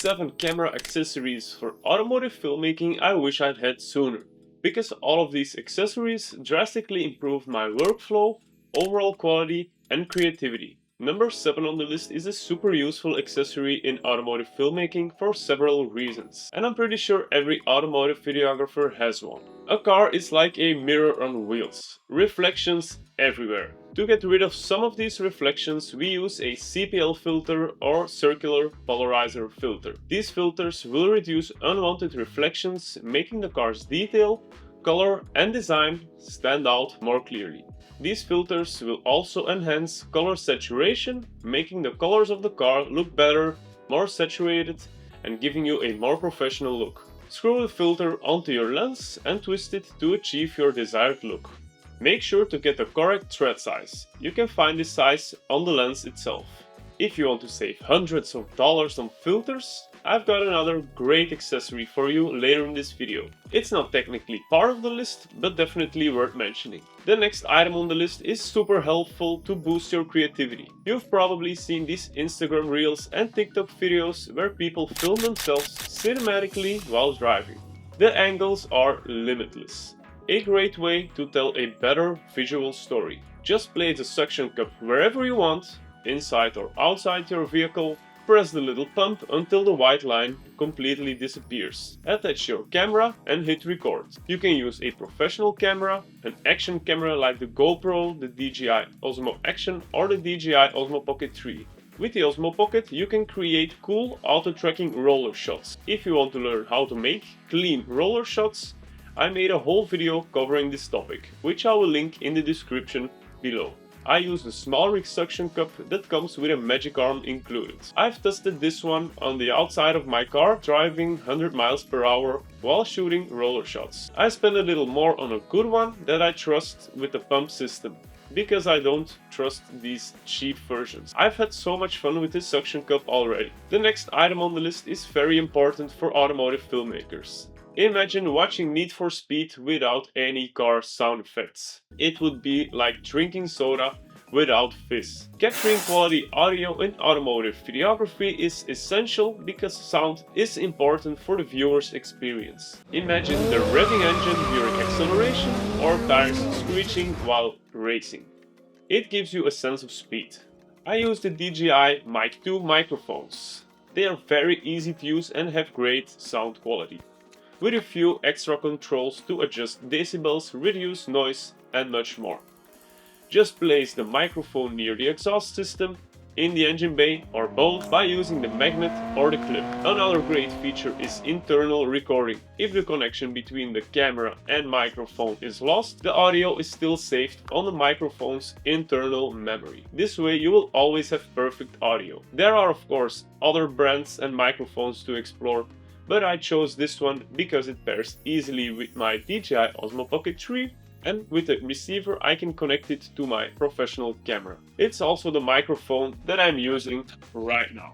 7 camera accessories for automotive filmmaking I wish I'd had sooner, because all of these accessories drastically improved my workflow, overall quality and creativity. Number 7 on the list is a super useful accessory in automotive filmmaking for several reasons, and I'm pretty sure every automotive videographer has one. A car is like a mirror on wheels, reflections everywhere. To get rid of some of these reflections, we use a CPL filter or circular polarizer filter. These filters will reduce unwanted reflections, making the car's detail, color and design stand out more clearly. These filters will also enhance color saturation, making the colors of the car look better, more saturated, and giving you a more professional look. Screw the filter onto your lens and twist it to achieve your desired look. Make sure to get the correct thread size. You can find this size on the lens itself. If you want to save hundreds of dollars on filters, I've got another great accessory for you later in this video. It's not technically part of the list, but definitely worth mentioning. The next item on the list is super helpful to boost your creativity. You've probably seen these Instagram reels and TikTok videos where people film themselves cinematically while driving. The angles are limitless. A great way to tell a better visual story. Just place the suction cup wherever you want, inside or outside your vehicle, press the little pump until the white line completely disappears. Attach your camera and hit record. You can use a professional camera, an action camera like the GoPro, the DJI Osmo Action or the DJI Osmo Pocket 3. With the Osmo Pocket you can create cool auto-tracking roller shots. If you want to learn how to make clean roller shots, I made a whole video covering this topic, which I will link in the description below. I used a small rig suction cup that comes with a magic arm included. I've tested this one on the outside of my car driving 100 miles per hour while shooting roller shots. I spent a little more on a good one that I trust with the pump system, because I don't trust these cheap versions. I've had so much fun with this suction cup already. The next item on the list is very important for automotive filmmakers. Imagine watching Need for Speed without any car sound effects. It would be like drinking soda without fizz. Capturing quality audio in automotive videography is essential because sound is important for the viewer's experience. Imagine the revving engine during acceleration or tires screeching while racing. It gives you a sense of speed. I use the DJI Mic 2 microphones. They are very easy to use and have great sound quality, with a few extra controls to adjust decibels, reduce noise and much more. Just place the microphone near the exhaust system, in the engine bay or both by using the magnet or the clip. Another great feature is internal recording. If the connection between the camera and microphone is lost, the audio is still saved on the microphone's internal memory. This way you will always have perfect audio. There are of course other brands and microphones to explore, but I chose this one because it pairs easily with my DJI Osmo Pocket 3, and with the receiver I can connect it to my professional camera. It's also the microphone that I'm using right now.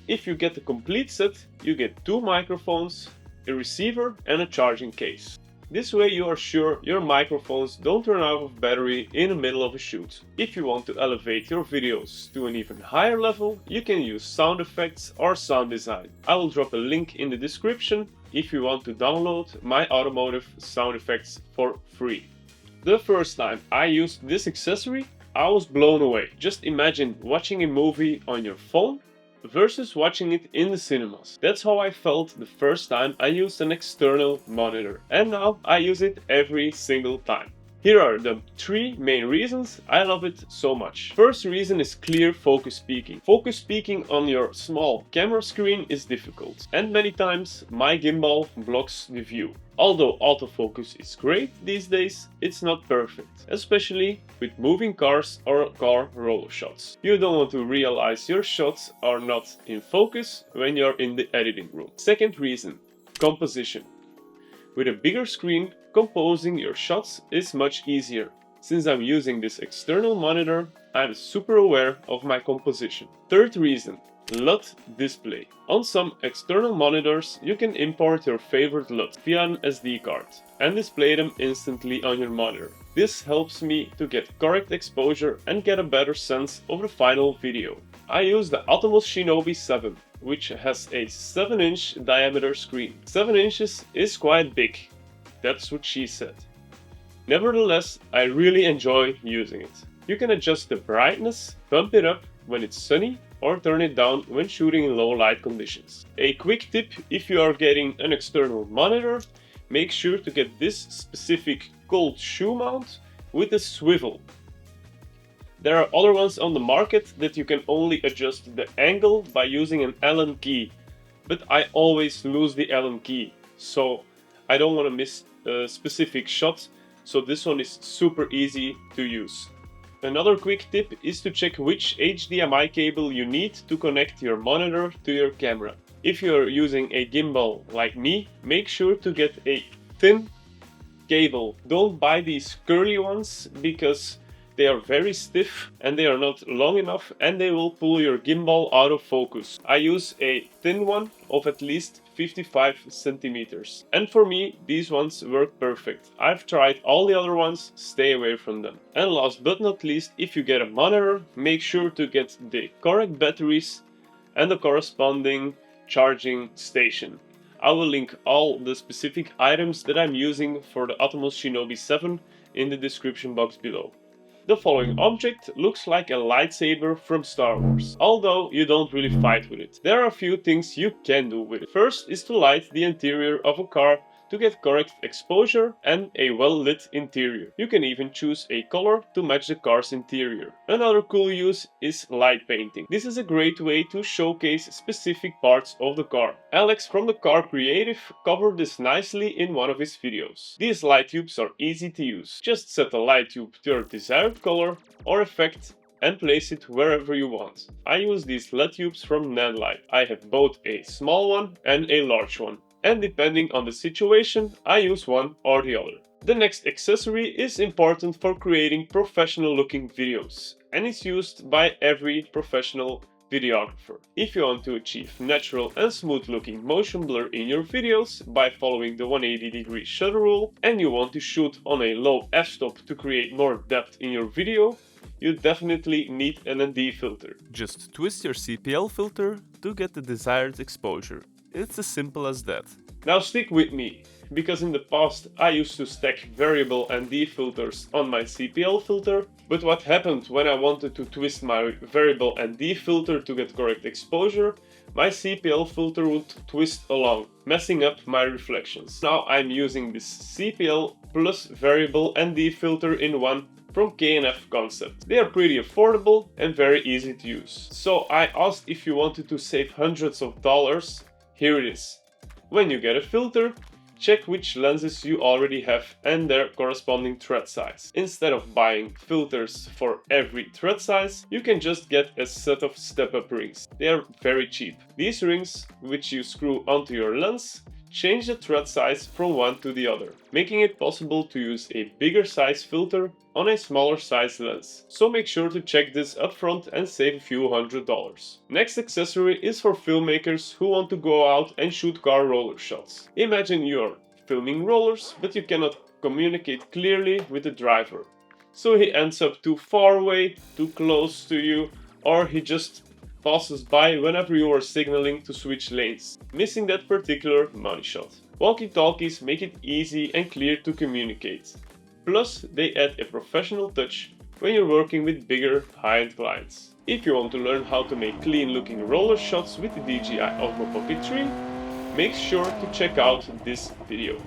If you get the complete set, you get 2 microphones, a receiver and a charging case. This way you are sure your microphones don't run out of battery in the middle of a shoot. If you want to elevate your videos to an even higher level, you can use sound effects or sound design. I will drop a link in the description if you want to download my automotive sound effects for free. The first time I used this accessory, I was blown away. Just imagine watching a movie on your phone versus watching it in the cinemas. That's how I felt the first time I used an external monitor, and now I use it every single time. Here are the 3 main reasons I love it so much. First reason is clear focus peaking. Focus peaking on your small camera screen is difficult, and many times my gimbal blocks the view. Although autofocus is great these days, it's not perfect, especially with moving cars or car roller shots. You don't want to realize your shots are not in focus when you're in the editing room. Second reason, composition. With a bigger screen, composing your shots is much easier. Since I'm using this external monitor, I'm super aware of my composition. Third reason, LUT display. On some external monitors, you can import your favorite LUT via an SD card and display them instantly on your monitor. This helps me to get correct exposure and get a better sense of the final video. I use the Atomos Shinobi 7, which has a 7-inch diameter screen. 7 inches is quite big, that's what she said. Nevertheless, I really enjoy using it. You can adjust the brightness, bump it up when it's sunny, or turn it down when shooting in low light conditions. A quick tip: if you are getting an external monitor, make sure to get this specific cold shoe mount with a swivel. There are other ones on the market that you can only adjust the angle by using an Allen key, but I always lose the Allen key, so I don't want to miss a specific shot, so this one is super easy to use. Another quick tip is to check which HDMI cable you need to connect your monitor to your camera. If you're using a gimbal like me, make sure to get a thin cable. Don't buy these curly ones because they are very stiff and they are not long enough and they will pull your gimbal out of focus. I use a thin one of at least 55 centimeters. And for me, these ones work perfect. I've tried all the other ones, stay away from them. And last but not least, if you get a monitor, make sure to get the correct batteries and the corresponding charging station. I will link all the specific items that I'm using for the Atomos Shinobi 7 in the description box below. The following object looks like a lightsaber from Star Wars, although you don't really fight with it. There are a few things you can do with it. First is to light the interior of a car to get correct exposure and a well-lit interior. You can even choose a color to match the car's interior. Another cool use is light painting. This is a great way to showcase specific parts of the car. Alex from the Car Creative covered this nicely in one of his videos. These light tubes are easy to use. Just set a light tube to your desired color or effect and place it wherever you want. I use these LED tubes from Nanlite. I have both a small one and a large one, and depending on the situation, I use one or the other. The next accessory is important for creating professional looking videos, and is used by every professional videographer. If you want to achieve natural and smooth looking motion blur in your videos by following the 180-degree shutter rule, and you want to shoot on a low f-stop to create more depth in your video, you definitely need an ND filter. Just twist your CPL filter to get the desired exposure. It's as simple as that. Now stick with me, because in the past I used to stack variable ND filters on my CPL filter, but what happened when I wanted to twist my variable ND filter to get correct exposure, my CPL filter would twist along, messing up my reflections. Now I'm using this CPL plus variable ND filter in one from K&F Concept. They are pretty affordable and very easy to use. So I asked if you wanted to save hundreds of dollars. Here it is. When you get a filter, check which lenses you already have and their corresponding thread size. Instead of buying filters for every thread size, you can just get a set of step-up rings. They are very cheap. These rings, which you screw onto your lens, change the thread size from one to the other, making it possible to use a bigger size filter on a smaller size lens. So make sure to check this upfront and save a few $100s. Next accessory is for filmmakers who want to go out and shoot car roller shots. Imagine you're filming rollers, but you cannot communicate clearly with the driver. So he ends up too far away, too close to you, or he just passes by whenever you are signaling to switch lanes, missing that particular money shot. Walkie-talkies make it easy and clear to communicate. Plus, they add a professional touch when you're working with bigger, high-end clients. If you want to learn how to make clean-looking roller shots with the DJI Osmo Pocket 3, make sure to check out this video.